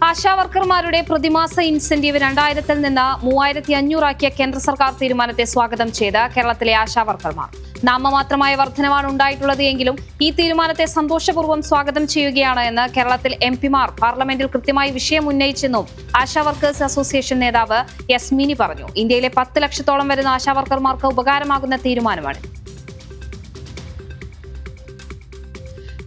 ആശാവർക്കർമാരുടെ പ്രതിമാസ ഇൻസെന്റീവ് 2000-ൽ നിന്ന് 3500 ആക്കിയ കേന്ദ്ര സർക്കാർ തീരുമാനത്തെ സ്വാഗതം ചെയ്ത് കേരളത്തിലെ ആശാവർക്കർമാർ. നാമമാത്രമായ വർധനവാണ് ഉണ്ടായിട്ടുള്ളത് എങ്കിലും ഈ തീരുമാനത്തെ സന്തോഷപൂർവ്വം സ്വാഗതം ചെയ്യുകയാണ് എന്ന് കേരളത്തിൽ എംപിമാർ പാർലമെന്റിൽ കൃത്യമായി വിഷയം ഉന്നയിച്ചെന്നും ആശാ വർക്കേഴ്സ് അസോസിയേഷൻ നേതാവ് യസ്മിനി പറഞ്ഞു. ഇന്ത്യയിലെ 10 ലക്ഷത്തോളം വരുന്ന ആശാവർക്കർമാർക്ക് ഉപകാരമാകുന്ന തീരുമാനമാണ്.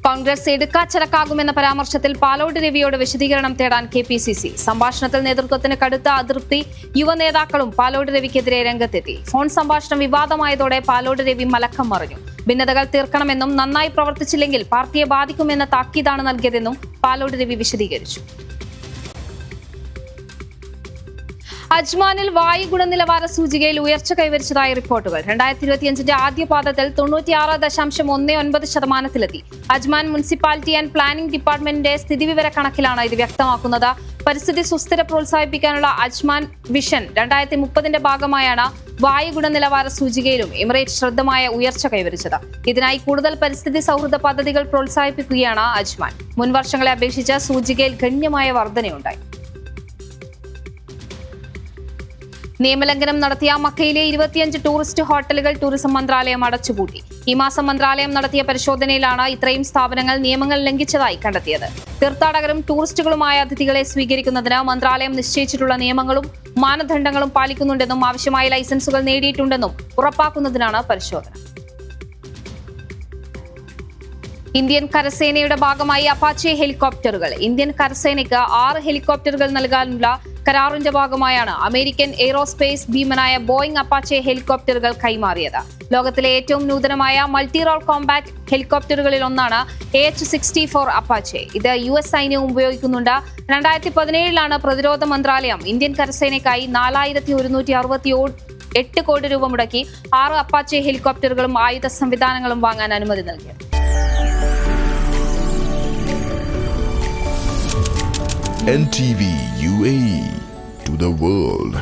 കോൺഗ്രസ് എടുക്കാച്ചരക്കാകുമെന്ന പരാമർശത്തിൽ പാലോട് രവിയോട് വിശദീകരണം തേടാൻ KPCC. സംഭാഷണത്തിൽ നേതൃത്വത്തിന് കടുത്ത അതൃപ്തി. യുവനേതാക്കളും പാലോട് രവിക്കെതിരെ രംഗത്തെത്തി. ഫോൺ സംഭാഷണം വിവാദമായതോടെ പാലോട് രവി മലക്കം മറിഞ്ഞു. ഭിന്നതകൾ തീർക്കണമെന്നും നന്നായി പ്രവർത്തിച്ചില്ലെങ്കിൽ പാർട്ടിയെ ബാധിക്കുമെന്ന താക്കീതാണ് നൽകിയതെന്നും പാലോട് രവി വിശദീകരിച്ചു. അജ്മാനിൽ വായു ഗുണനിലവാര സൂചികയിൽ ഉയർച്ച കൈവരിച്ചതായി റിപ്പോർട്ടുകൾ. 2025 ആദ്യപാദത്തിൽ 96.19% അജ്മാൻ മുനിസിപ്പാലിറ്റി ആൻഡ് പ്ലാനിംഗ് ഡിപ്പാർട്ട്മെന്റിന്റെ സ്ഥിതിവിവര കണക്കിലാണ് ഇത് വ്യക്തമാക്കുന്നത്. പരിസ്ഥിതി സുസ്ഥിര പ്രോത്സാഹിപ്പിക്കാനുള്ള അജ്മാൻ വിഷൻ 2030-ന്റെ ഭാഗമായാണ് വായു ഗുണനിലവാര സൂചികയിലും എമിറേറ്റ് ശ്രദ്ധമായ ഉയർച്ച കൈവരിച്ചത്. ഇതിനായി കൂടുതൽ പരിസ്ഥിതി സൗഹൃദ പദ്ധതികൾ പ്രോത്സാഹിപ്പിക്കുകയാണ് അജ്മാൻ. മുൻവർഷങ്ങളെ അപേക്ഷിച്ച് സൂചികയിൽ ഗണ്യമായ വർധനയുണ്ടായി. നിയമലംഘനം നടത്തിയ മക്കയിലെ 25 ടൂറിസ്റ്റ് ഹോട്ടലുകൾ ടൂറിസം മന്ത്രാലയം അടച്ചുപൂട്ടി. ഈ മാസം മന്ത്രാലയം നടത്തിയ പരിശോധനയിലാണ് ഇത്രയും സ്ഥാപനങ്ങൾ നിയമങ്ങൾ ലംഘിച്ചതായി കണ്ടെത്തിയത്. തീർത്ഥാടകരും ടൂറിസ്റ്റുകളുമായ അതിഥികളെ സ്വീകരിക്കുന്നതിന് മന്ത്രാലയം നിശ്ചയിച്ചിട്ടുള്ള നിയമങ്ങളും മാനദണ്ഡങ്ങളും പാലിക്കുന്നുണ്ടെന്നും ആവശ്യമായ ലൈസൻസുകൾ നേടിയിട്ടുണ്ടെന്നും ഉറപ്പാക്കുന്നതിനാണ് പരിശോധന. ഇന്ത്യൻ കരസേനയുടെ ഭാഗമായി അപ്പാച്ചെ ഹെലികോപ്റ്ററുകൾ. ഇന്ത്യൻ കരസേനയ്ക്ക് 6 ഹെലികോപ്റ്ററുകൾ നൽകാനുള്ള കരാറിന്റെ ഭാഗമായാണ് അമേരിക്കൻ എയ്റോസ്പേസ് ഭീമനായ ബോയിങ് അപ്പാച്ചെ ഹെലികോപ്റ്ററുകൾ കൈമാറിയത്. ലോകത്തിലെ ഏറ്റവും നൂതനമായ മൾട്ടി റോൾ കോമ്പാക്ട് ഹെലികോപ്റ്ററുകളിൽ ഒന്നാണ് AH-64 അപ്പാച്ചെ. ഇത് US സൈന്യവും ഉപയോഗിക്കുന്നുണ്ട്. 2017-ലാണ് പ്രതിരോധ മന്ത്രാലയം ഇന്ത്യൻ കരസേനയ്ക്കായി 4168 കോടി രൂപ മുടക്കി 6 അപ്പാച്ചെ ഹെലികോപ്റ്ററുകളും ആയുധ സംവിധാനങ്ങളും വാങ്ങാൻ അനുമതി നൽകിയത്. NTV UAE to the world.